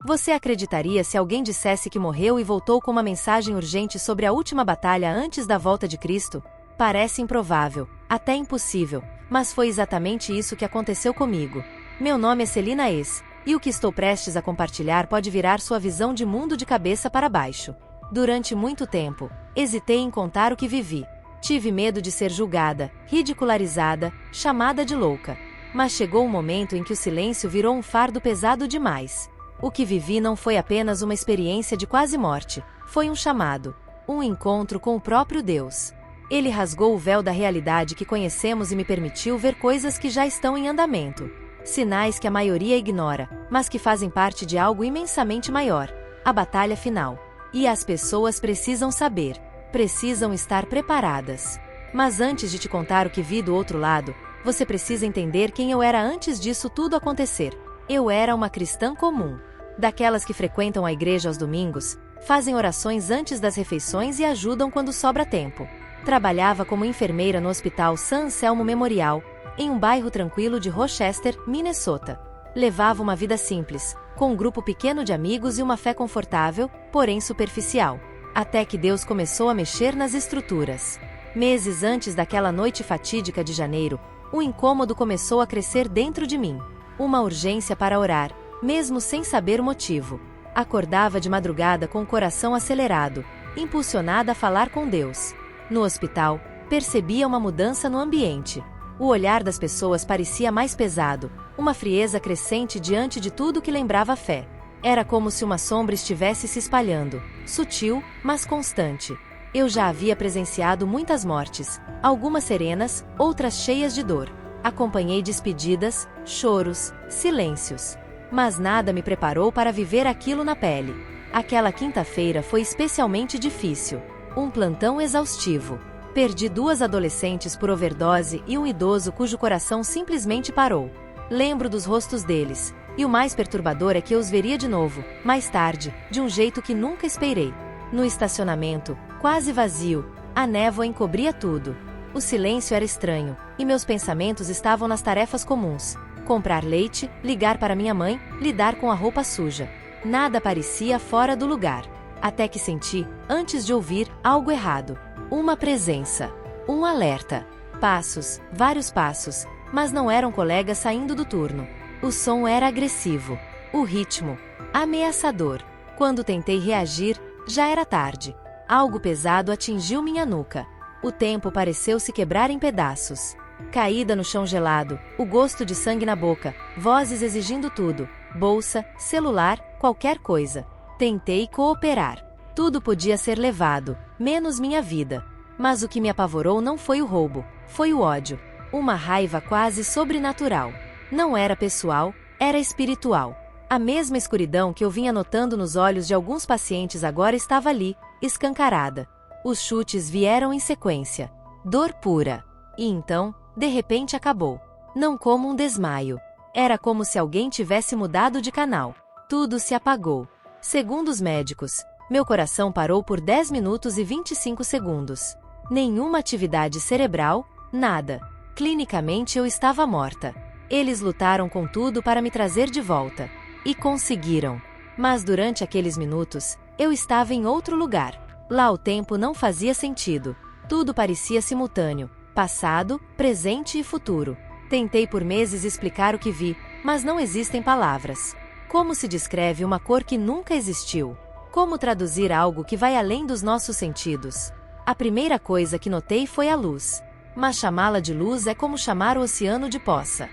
Você acreditaria se alguém dissesse que morreu e voltou com uma mensagem urgente sobre a última batalha antes da volta de Cristo? Parece improvável, até impossível, mas foi exatamente isso que aconteceu comigo. Meu nome é Celina Es, e o que estou prestes a compartilhar pode virar sua visão de mundo de cabeça para baixo. Durante muito tempo, hesitei em contar o que vivi. Tive medo de ser julgada, ridicularizada, chamada de louca. Mas chegou um momento em que o silêncio virou um fardo pesado demais. O que vivi não foi apenas uma experiência de quase morte, foi um chamado, um encontro com o próprio Deus. Ele rasgou o véu da realidade que conhecemos e me permitiu ver coisas que já estão em andamento. Sinais que a maioria ignora, mas que fazem parte de algo imensamente maior, a batalha final. E as pessoas precisam saber, precisam estar preparadas. Mas antes de te contar o que vi do outro lado, você precisa entender quem eu era antes disso tudo acontecer. Eu era uma cristã comum. Daquelas que frequentam a igreja aos domingos, fazem orações antes das refeições e ajudam quando sobra tempo. Trabalhava como enfermeira no Hospital San Anselmo Memorial, em um bairro tranquilo de Rochester, Minnesota. Levava uma vida simples, com um grupo pequeno de amigos e uma fé confortável, porém superficial. Até que Deus começou a mexer nas estruturas. Meses antes daquela noite fatídica de janeiro, um incômodo começou a crescer dentro de mim. Uma urgência para orar, mesmo sem saber o motivo. Acordava de madrugada com o coração acelerado, impulsionada a falar com Deus. No hospital, percebia uma mudança no ambiente. O olhar das pessoas parecia mais pesado, uma frieza crescente diante de tudo que lembrava a fé. Era como se uma sombra estivesse se espalhando, sutil, mas constante. Eu já havia presenciado muitas mortes, algumas serenas, outras cheias de dor. Acompanhei despedidas, choros, silêncios. Mas nada me preparou para viver aquilo na pele. Aquela quinta-feira foi especialmente difícil. Um plantão exaustivo. Perdi 2 adolescentes por overdose e um idoso cujo coração simplesmente parou. Lembro dos rostos deles, e o mais perturbador é que eu os veria de novo, mais tarde, de um jeito que nunca esperei. No estacionamento, quase vazio, a névoa encobria tudo. O silêncio era estranho, e meus pensamentos estavam nas tarefas comuns. Comprar leite, ligar para minha mãe, lidar com a roupa suja. Nada parecia fora do lugar. Até que senti, antes de ouvir, algo errado. Uma presença. Um alerta. Passos, vários passos, mas não eram colegas saindo do turno. O som era agressivo. O ritmo, ameaçador. Quando tentei reagir, já era tarde. Algo pesado atingiu minha nuca. O tempo pareceu se quebrar em pedaços. Caída no chão gelado, o gosto de sangue na boca, vozes exigindo tudo, bolsa, celular, qualquer coisa. Tentei cooperar. Tudo podia ser levado, menos minha vida. Mas o que me apavorou não foi o roubo, foi o ódio. Uma raiva quase sobrenatural. Não era pessoal, era espiritual. A mesma escuridão que eu vinha notando nos olhos de alguns pacientes agora estava ali, escancarada. Os chutes vieram em sequência. Dor pura. E então, de repente acabou. Não como um desmaio. Era como se alguém tivesse mudado de canal. Tudo se apagou. Segundo os médicos, meu coração parou por 10 minutos e 25 segundos. Nenhuma atividade cerebral, nada. Clinicamente eu estava morta. Eles lutaram com tudo para me trazer de volta. E conseguiram. Mas durante aqueles minutos, eu estava em outro lugar. Lá o tempo não fazia sentido. Tudo parecia simultâneo. Passado, presente e futuro. Tentei por meses explicar o que vi, mas não existem palavras. Como se descreve uma cor que nunca existiu? Como traduzir algo que vai além dos nossos sentidos? A primeira coisa que notei foi a luz. Mas chamá-la de luz é como chamar o oceano de poça.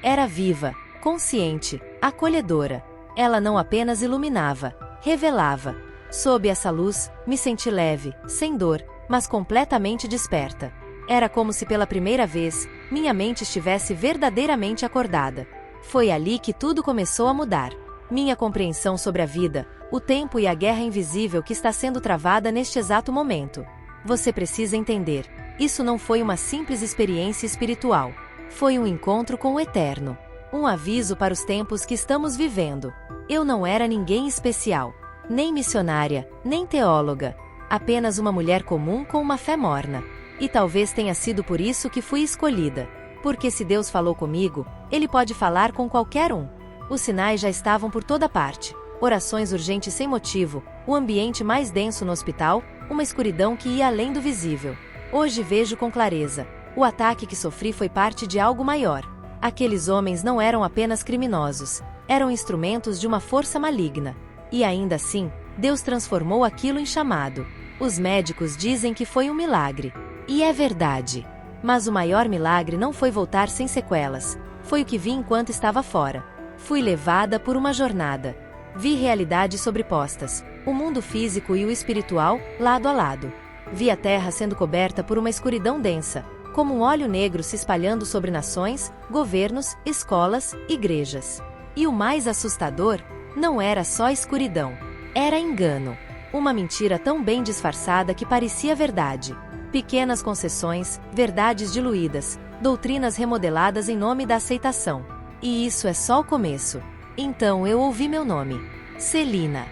Era viva, consciente, acolhedora. Ela não apenas iluminava, revelava. Sob essa luz, me senti leve, sem dor, mas completamente desperta. Era como se pela primeira vez, minha mente estivesse verdadeiramente acordada. Foi ali que tudo começou a mudar. Minha compreensão sobre a vida, o tempo e a guerra invisível que está sendo travada neste exato momento. Você precisa entender. Isso não foi uma simples experiência espiritual. Foi um encontro com o Eterno. Um aviso para os tempos que estamos vivendo. Eu não era ninguém especial. Nem missionária, nem teóloga. Apenas uma mulher comum com uma fé morna. E talvez tenha sido por isso que fui escolhida. Porque se Deus falou comigo, Ele pode falar com qualquer um. Os sinais já estavam por toda parte. Orações urgentes sem motivo, o ambiente mais denso no hospital, uma escuridão que ia além do visível. Hoje vejo com clareza. O ataque que sofri foi parte de algo maior. Aqueles homens não eram apenas criminosos, eram instrumentos de uma força maligna. E ainda assim, Deus transformou aquilo em chamado. Os médicos dizem que foi um milagre. E é verdade. Mas o maior milagre não foi voltar sem sequelas. Foi o que vi enquanto estava fora. Fui levada por uma jornada. Vi realidades sobrepostas, o mundo físico e o espiritual, lado a lado. Vi a terra sendo coberta por uma escuridão densa, como um óleo negro se espalhando sobre nações, governos, escolas, igrejas. E o mais assustador, não era só escuridão. Era engano. Uma mentira tão bem disfarçada que parecia verdade. Pequenas concessões, verdades diluídas, doutrinas remodeladas em nome da aceitação. E isso é só o começo. Então eu ouvi meu nome. Celina.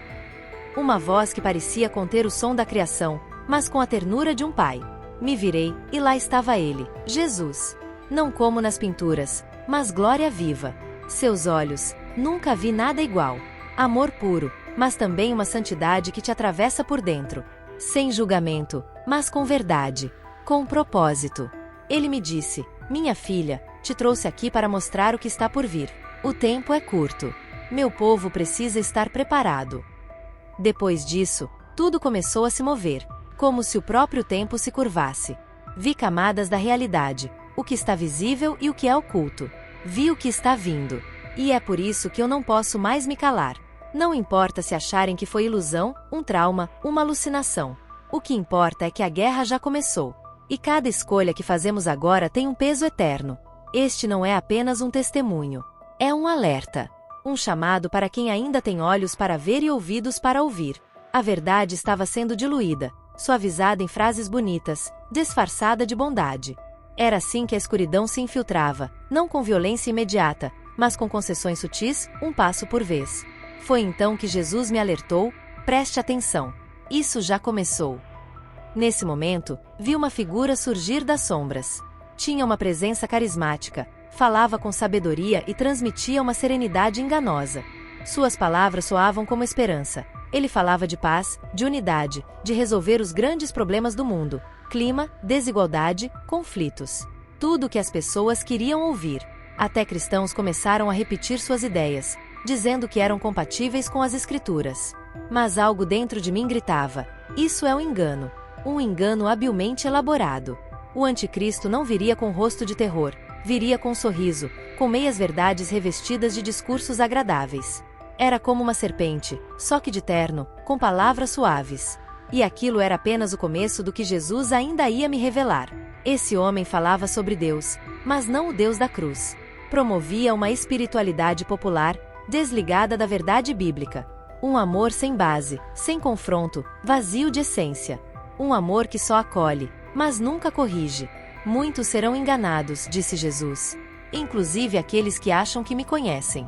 Uma voz que parecia conter o som da criação, mas com a ternura de um pai. Me virei, e lá estava ele, Jesus. Não como nas pinturas, mas glória viva. Seus olhos, nunca vi nada igual. Amor puro, mas também uma santidade que te atravessa por dentro. Sem julgamento, mas com verdade. Com propósito. Ele me disse: minha filha, te trouxe aqui para mostrar o que está por vir. O tempo é curto. Meu povo precisa estar preparado. Depois disso, tudo começou a se mover, como se o próprio tempo se curvasse. Vi camadas da realidade, o que está visível e o que é oculto. Vi o que está vindo. E é por isso que eu não posso mais me calar. Não importa se acharem que foi ilusão, um trauma, uma alucinação. O que importa é que a guerra já começou. E cada escolha que fazemos agora tem um peso eterno. Este não é apenas um testemunho. É um alerta. Um chamado para quem ainda tem olhos para ver e ouvidos para ouvir. A verdade estava sendo diluída, suavizada em frases bonitas, disfarçada de bondade. Era assim que a escuridão se infiltrava, não com violência imediata, mas com concessões sutis, um passo por vez. Foi então que Jesus me alertou: preste atenção. Isso já começou. Nesse momento, vi uma figura surgir das sombras. Tinha uma presença carismática, falava com sabedoria e transmitia uma serenidade enganosa. Suas palavras soavam como esperança. Ele falava de paz, de unidade, de resolver os grandes problemas do mundo: clima, desigualdade, conflitos. Tudo o que as pessoas queriam ouvir. Até cristãos começaram a repetir suas ideias, dizendo que eram compatíveis com as Escrituras. Mas algo dentro de mim gritava: isso é um engano habilmente elaborado. O anticristo não viria com rosto de terror, viria com um sorriso, com meias verdades revestidas de discursos agradáveis. Era como uma serpente, só que de terno, com palavras suaves. E aquilo era apenas o começo do que Jesus ainda ia me revelar. Esse homem falava sobre Deus, mas não o Deus da cruz. Promovia uma espiritualidade popular, desligada da verdade bíblica. Um amor sem base, sem confronto, vazio de essência. Um amor que só acolhe, mas nunca corrige. Muitos serão enganados, disse Jesus. Inclusive aqueles que acham que me conhecem.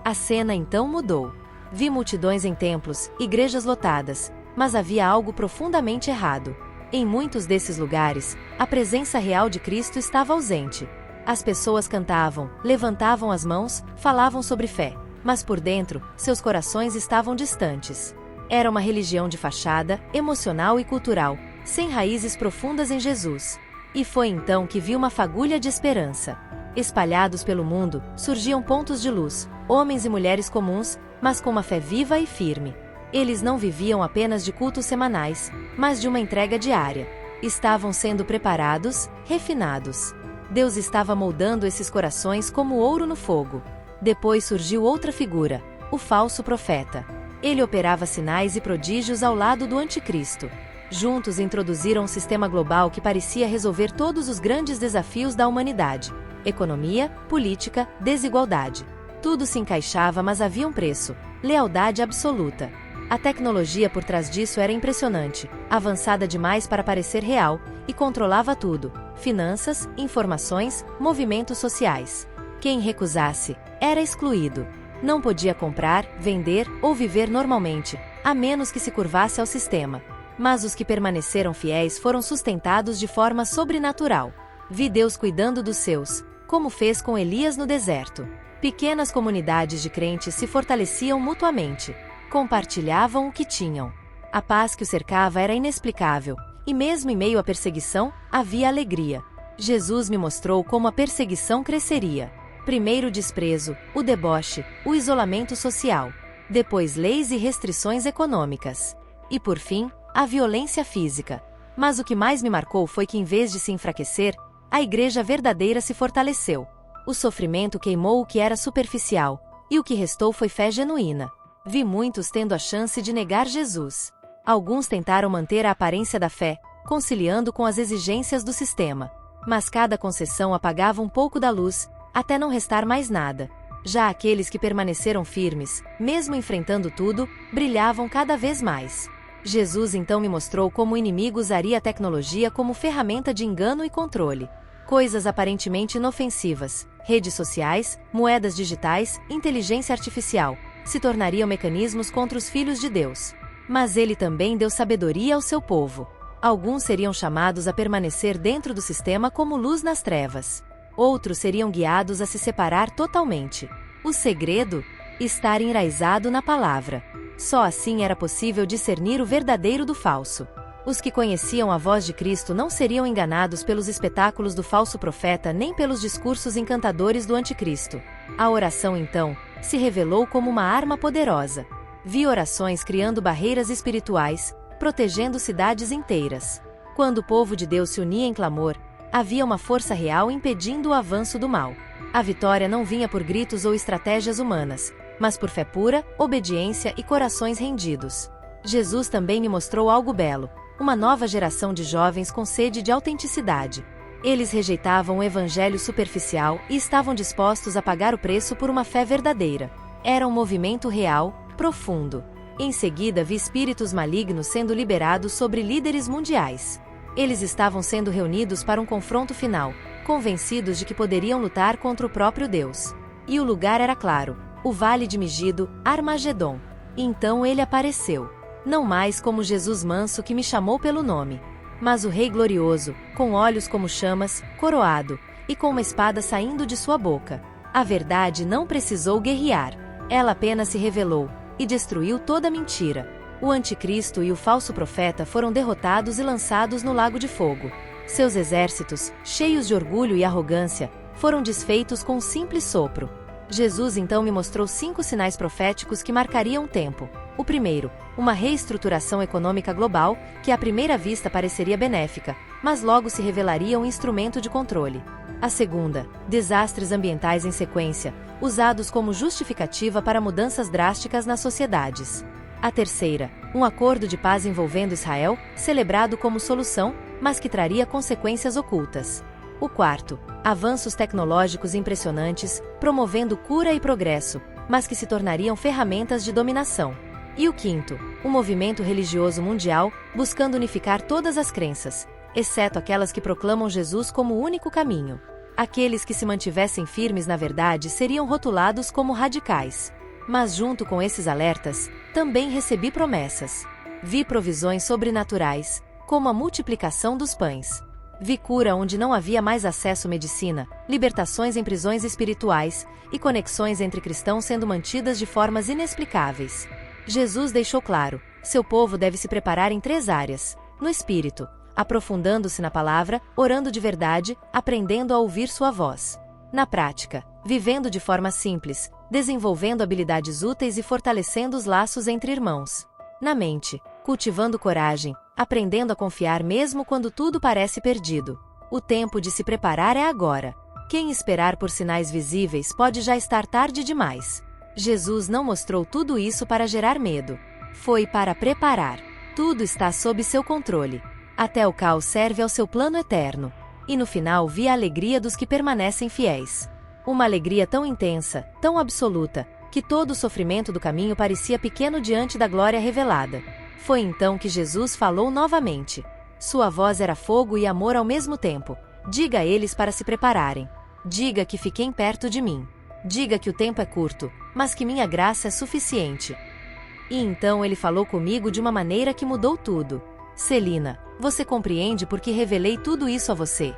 A cena então mudou. Vi multidões em templos, igrejas lotadas, mas havia algo profundamente errado. Em muitos desses lugares, a presença real de Cristo estava ausente. As pessoas cantavam, levantavam as mãos, falavam sobre fé, mas por dentro, seus corações estavam distantes. Era uma religião de fachada, emocional e cultural, sem raízes profundas em Jesus. E foi então que vi uma fagulha de esperança. Espalhados pelo mundo, surgiam pontos de luz, homens e mulheres comuns, mas com uma fé viva e firme. Eles não viviam apenas de cultos semanais, mas de uma entrega diária. Estavam sendo preparados, refinados. Deus estava moldando esses corações como ouro no fogo. Depois surgiu outra figura, o falso profeta. Ele operava sinais e prodígios ao lado do anticristo. Juntos introduziram um sistema global que parecia resolver todos os grandes desafios da humanidade: economia, política, desigualdade. Tudo se encaixava, mas havia um preço: lealdade absoluta. A tecnologia por trás disso era impressionante, avançada demais para parecer real, e controlava tudo: finanças, informações, movimentos sociais. Quem recusasse era excluído. Não podia comprar, vender ou viver normalmente, a menos que se curvasse ao sistema. Mas os que permaneceram fiéis foram sustentados de forma sobrenatural. Vi Deus cuidando dos seus, como fez com Elias no deserto. Pequenas comunidades de crentes se fortaleciam mutuamente, compartilhavam o que tinham. A paz que o cercava era inexplicável, e mesmo em meio à perseguição, havia alegria. Jesus me mostrou como a perseguição cresceria. Primeiro o desprezo, o deboche, o isolamento social. Depois leis e restrições econômicas. E por fim, a violência física. Mas o que mais me marcou foi que em vez de se enfraquecer, a igreja verdadeira se fortaleceu. O sofrimento queimou o que era superficial, e o que restou foi fé genuína. Vi muitos tendo a chance de negar Jesus. Alguns tentaram manter a aparência da fé, conciliando com as exigências do sistema. Mas cada concessão apagava um pouco da luz, até não restar mais nada. Já aqueles que permaneceram firmes, mesmo enfrentando tudo, brilhavam cada vez mais. Jesus então me mostrou como o inimigo usaria a tecnologia como ferramenta de engano e controle. Coisas aparentemente inofensivas, redes sociais, moedas digitais, inteligência artificial, se tornariam mecanismos contra os filhos de Deus. Mas ele também deu sabedoria ao seu povo. Alguns seriam chamados a permanecer dentro do sistema como luz nas trevas. Outros seriam guiados a se separar totalmente. O segredo? Estar enraizado na palavra. Só assim era possível discernir o verdadeiro do falso. Os que conheciam a voz de Cristo não seriam enganados pelos espetáculos do falso profeta nem pelos discursos encantadores do anticristo. A oração, então, se revelou como uma arma poderosa. Vi orações criando barreiras espirituais, protegendo cidades inteiras. Quando o povo de Deus se unia em clamor, havia uma força real impedindo o avanço do mal. A vitória não vinha por gritos ou estratégias humanas, mas por fé pura, obediência e corações rendidos. Jesus também me mostrou algo belo, uma nova geração de jovens com sede de autenticidade. Eles rejeitavam o evangelho superficial e estavam dispostos a pagar o preço por uma fé verdadeira. Era um movimento real, profundo. Em seguida vi espíritos malignos sendo liberados sobre líderes mundiais. Eles estavam sendo reunidos para um confronto final, convencidos de que poderiam lutar contra o próprio Deus. E o lugar era claro, o Vale de Megido, Armagedon. Então ele apareceu. Não mais como Jesus manso que me chamou pelo nome, mas o Rei glorioso, com olhos como chamas, coroado, e com uma espada saindo de sua boca. A verdade não precisou guerrear. Ela apenas se revelou, e destruiu toda mentira. O anticristo e o falso profeta foram derrotados e lançados no lago de fogo. Seus exércitos, cheios de orgulho e arrogância, foram desfeitos com um simples sopro. Jesus então me mostrou 5 sinais proféticos que marcariam o tempo. O primeiro, uma reestruturação econômica global, que à primeira vista pareceria benéfica, mas logo se revelaria um instrumento de controle. A segunda, desastres ambientais em sequência, usados como justificativa para mudanças drásticas nas sociedades. A terceira, um acordo de paz envolvendo Israel, celebrado como solução, mas que traria consequências ocultas. O quarto, avanços tecnológicos impressionantes, promovendo cura e progresso, mas que se tornariam ferramentas de dominação. E o quinto, um movimento religioso mundial, buscando unificar todas as crenças, exceto aquelas que proclamam Jesus como o único caminho. Aqueles que se mantivessem firmes na verdade seriam rotulados como radicais. Mas junto com esses alertas, também recebi promessas. Vi provisões sobrenaturais, como a multiplicação dos pães. Vi cura onde não havia mais acesso à medicina, libertações em prisões espirituais, e conexões entre cristãos sendo mantidas de formas inexplicáveis. Jesus deixou claro, seu povo deve se preparar em 3 áreas. No espírito, aprofundando-se na palavra, orando de verdade, aprendendo a ouvir sua voz. Na prática, vivendo de forma simples, desenvolvendo habilidades úteis e fortalecendo os laços entre irmãos. Na mente, cultivando coragem, aprendendo a confiar mesmo quando tudo parece perdido. O tempo de se preparar é agora. Quem esperar por sinais visíveis pode já estar tarde demais. Jesus não mostrou tudo isso para gerar medo. Foi para preparar. Tudo está sob seu controle. Até o caos serve ao seu plano eterno. E no final vi a alegria dos que permanecem fiéis. Uma alegria tão intensa, tão absoluta, que todo o sofrimento do caminho parecia pequeno diante da glória revelada. Foi então que Jesus falou novamente. Sua voz era fogo e amor ao mesmo tempo. Diga a eles para se prepararem. Diga que fiquem perto de mim. Diga que o tempo é curto, mas que minha graça é suficiente. E então ele falou comigo de uma maneira que mudou tudo. Celina, você compreende por que revelei tudo isso a você?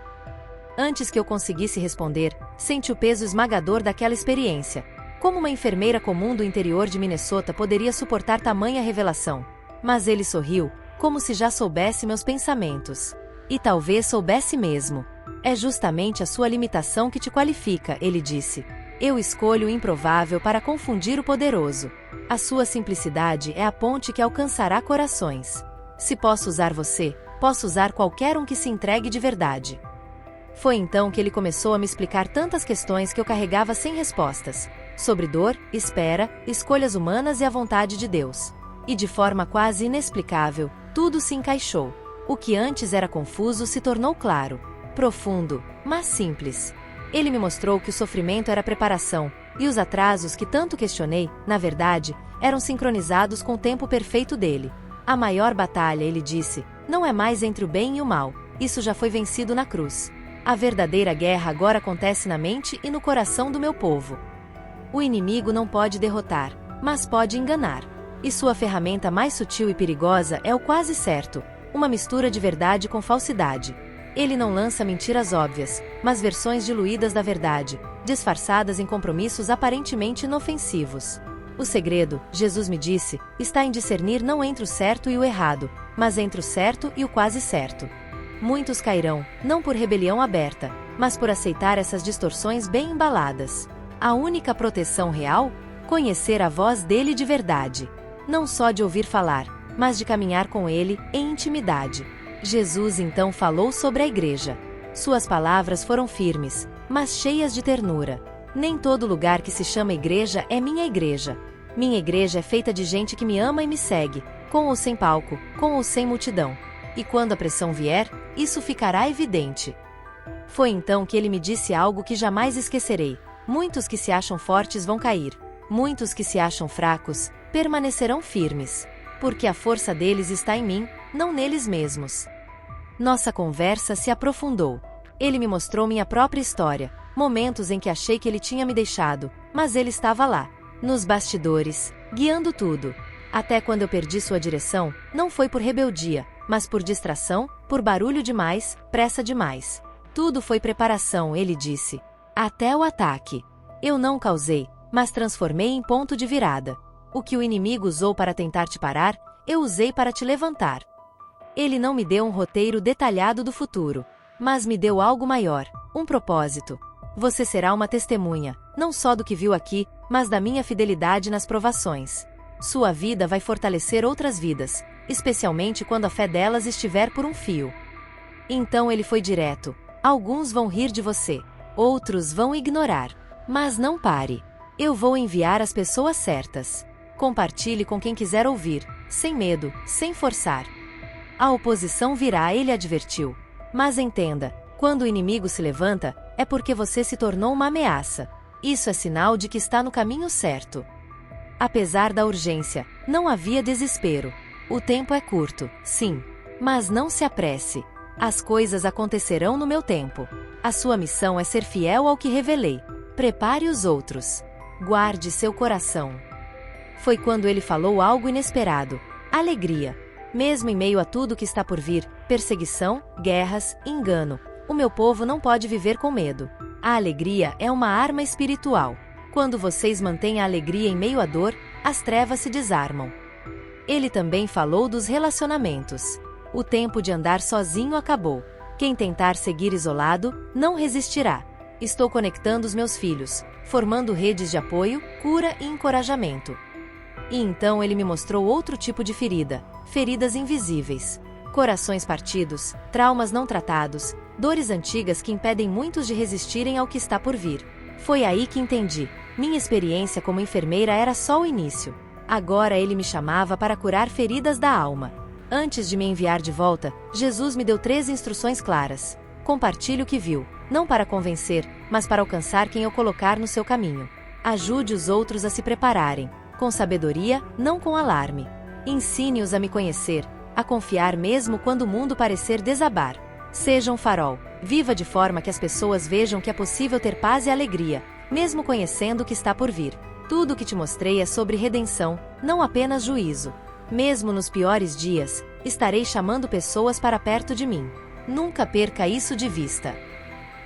Antes que eu conseguisse responder, senti o peso esmagador daquela experiência. Como uma enfermeira comum do interior de Minnesota poderia suportar tamanha revelação? Mas ele sorriu, como se já soubesse meus pensamentos. E talvez soubesse mesmo. É justamente a sua limitação que te qualifica, ele disse. Eu escolho o improvável para confundir o poderoso. A sua simplicidade é a ponte que alcançará corações. Se posso usar você, posso usar qualquer um que se entregue de verdade. Foi então que ele começou a me explicar tantas questões que eu carregava sem respostas. Sobre dor, espera, escolhas humanas e a vontade de Deus. E de forma quase inexplicável, tudo se encaixou. O que antes era confuso se tornou claro. Profundo, mas simples. Ele me mostrou que o sofrimento era preparação, e os atrasos que tanto questionei, na verdade, eram sincronizados com o tempo perfeito dele. A maior batalha, ele disse, não é mais entre o bem e o mal. Isso já foi vencido na cruz. A verdadeira guerra agora acontece na mente e no coração do meu povo. O inimigo não pode derrotar, mas pode enganar. E sua ferramenta mais sutil e perigosa é o quase certo, uma mistura de verdade com falsidade. Ele não lança mentiras óbvias, mas versões diluídas da verdade, disfarçadas em compromissos aparentemente inofensivos. O segredo, Jesus me disse, está em discernir não entre o certo e o errado, mas entre o certo e o quase certo. Muitos cairão, não por rebelião aberta, mas por aceitar essas distorções bem embaladas. A única proteção real? Conhecer a voz dele de verdade. Não só de ouvir falar, mas de caminhar com ele, em intimidade. Jesus então falou sobre a igreja. Suas palavras foram firmes, mas cheias de ternura. Nem todo lugar que se chama igreja é minha igreja. Minha igreja é feita de gente que me ama e me segue, com ou sem palco, com ou sem multidão. E quando a pressão vier, isso ficará evidente. Foi então que ele me disse algo que jamais esquecerei. Muitos que se acham fortes vão cair. Muitos que se acham fracos, permanecerão firmes. Porque a força deles está em mim, não neles mesmos. Nossa conversa se aprofundou. Ele me mostrou minha própria história, momentos em que achei que ele tinha me deixado, mas ele estava lá, nos bastidores, guiando tudo. Até quando eu perdi sua direção, não foi por rebeldia, mas por distração, por barulho demais, pressa demais. Tudo foi preparação, ele disse. Até o ataque. Eu não causei, mas transformei em ponto de virada. O que o inimigo usou para tentar te parar, eu usei para te levantar. Ele não me deu um roteiro detalhado do futuro, mas me deu algo maior, um propósito. Você será uma testemunha, não só do que viu aqui, mas da minha fidelidade nas provações. Sua vida vai fortalecer outras vidas, especialmente quando a fé delas estiver por um fio. Então ele foi direto. Alguns vão rir de você, outros vão ignorar. Mas não pare. Eu vou enviar as pessoas certas. Compartilhe com quem quiser ouvir, sem medo, sem forçar. A oposição virá, ele advertiu. Mas entenda, quando o inimigo se levanta, é porque você se tornou uma ameaça. Isso é sinal de que está no caminho certo. Apesar da urgência, não havia desespero. O tempo é curto, sim. Mas não se apresse. As coisas acontecerão no meu tempo. A sua missão é ser fiel ao que revelei. Prepare os outros. Guarde seu coração. Foi quando ele falou algo inesperado. Alegria. Mesmo em meio a tudo que está por vir, perseguição, guerras, engano, o meu povo não pode viver com medo. A alegria é uma arma espiritual. Quando vocês mantêm a alegria em meio à dor, as trevas se desarmam. Ele também falou dos relacionamentos. O tempo de andar sozinho acabou. Quem tentar seguir isolado, não resistirá. Estou conectando os meus filhos, formando redes de apoio, cura e encorajamento. E então ele me mostrou outro tipo de ferida, feridas invisíveis. Corações partidos, traumas não tratados, dores antigas que impedem muitos de resistirem ao que está por vir. Foi aí que entendi. Minha experiência como enfermeira era só o início. Agora ele me chamava para curar feridas da alma. Antes de me enviar de volta, Jesus me deu 3 instruções claras. Compartilhe o que viu, não para convencer, mas para alcançar quem eu colocar no seu caminho. Ajude os outros a se prepararem, com sabedoria, não com alarme. Ensine-os a me conhecer, a confiar mesmo quando o mundo parecer desabar. Seja um farol, viva de forma que as pessoas vejam que é possível ter paz e alegria, mesmo conhecendo o que está por vir. Tudo o que te mostrei é sobre redenção, não apenas juízo. Mesmo nos piores dias, estarei chamando pessoas para perto de mim. Nunca perca isso de vista.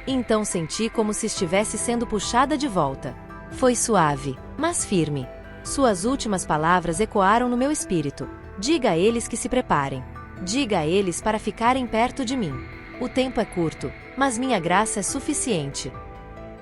Então senti como se estivesse sendo puxada de volta. Foi suave, mas firme. Suas últimas palavras ecoaram no meu espírito. Diga a eles que se preparem. Diga a eles para ficarem perto de mim. O tempo é curto, mas minha graça é suficiente.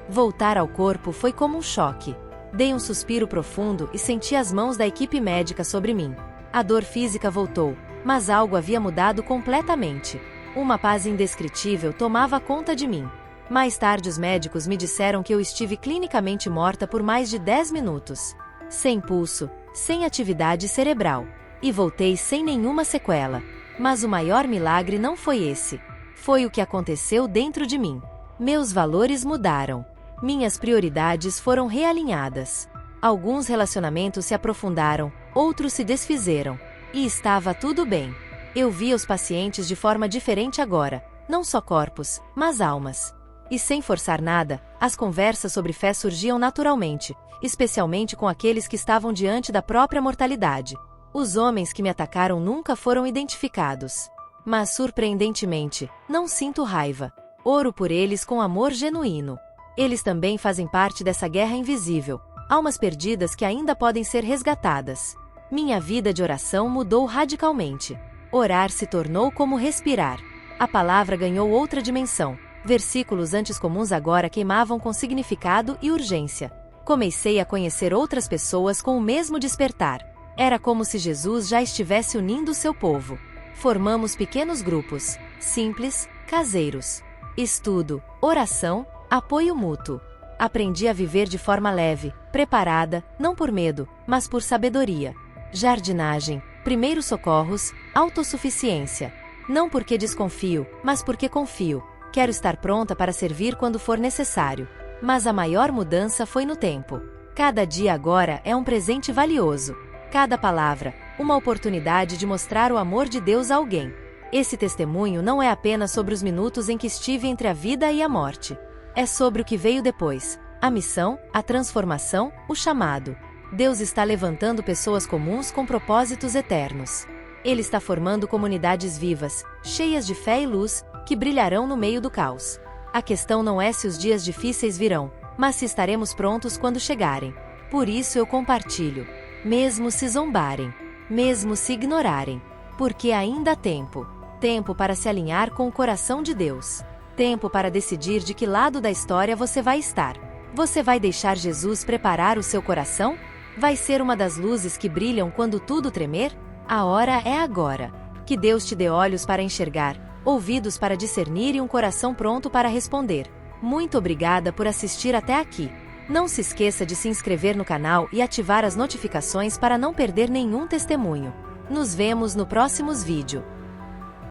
Voltar ao corpo foi como um choque. Dei um suspiro profundo e senti as mãos da equipe médica sobre mim. A dor física voltou, mas algo havia mudado completamente. Uma paz indescritível tomava conta de mim. Mais tarde os médicos me disseram que eu estive clinicamente morta por mais de 10 minutos. Sem pulso, sem atividade cerebral. E voltei sem nenhuma sequela. Mas o maior milagre não foi esse. Foi o que aconteceu dentro de mim. Meus valores mudaram. Minhas prioridades foram realinhadas. Alguns relacionamentos se aprofundaram, outros se desfizeram. E estava tudo bem. Eu via os pacientes de forma diferente agora, não só corpos, mas almas. E sem forçar nada, as conversas sobre fé surgiam naturalmente, especialmente com aqueles que estavam diante da própria mortalidade. Os homens que me atacaram nunca foram identificados. Mas, surpreendentemente, não sinto raiva. Oro por eles com amor genuíno. Eles também fazem parte dessa guerra invisível, almas perdidas que ainda podem ser resgatadas. Minha vida de oração mudou radicalmente. Orar se tornou como respirar. A palavra ganhou outra dimensão. Versículos antes comuns agora queimavam com significado e urgência. Comecei a conhecer outras pessoas com o mesmo despertar. Era como se Jesus já estivesse unindo seu povo. Formamos pequenos grupos, simples, caseiros. Estudo, oração, apoio mútuo. Aprendi a viver de forma leve, preparada, não por medo, mas por sabedoria. Jardinagem, primeiros socorros, autossuficiência. Não porque desconfio, mas porque confio. Quero estar pronta para servir quando for necessário. Mas a maior mudança foi no tempo. Cada dia agora é um presente valioso. Cada palavra, uma oportunidade de mostrar o amor de Deus a alguém. Esse testemunho não é apenas sobre os minutos em que estive entre a vida e a morte. É sobre o que veio depois. A missão, a transformação, o chamado. Deus está levantando pessoas comuns com propósitos eternos. Ele está formando comunidades vivas, cheias de fé e luz, que brilharão no meio do caos. A questão não é se os dias difíceis virão, mas se estaremos prontos quando chegarem. Por isso eu compartilho. Mesmo se zombarem, mesmo se ignorarem, porque ainda há tempo. Tempo para se alinhar com o coração de Deus. Tempo para decidir de que lado da história você vai estar. Você vai deixar Jesus preparar o seu coração? Vai ser uma das luzes que brilham quando tudo tremer? A hora é agora. Que Deus te dê olhos para enxergar, ouvidos para discernir e um coração pronto para responder. Muito obrigada por assistir até aqui. Não se esqueça de se inscrever no canal e ativar as notificações para não perder nenhum testemunho. Nos vemos no próximo vídeo.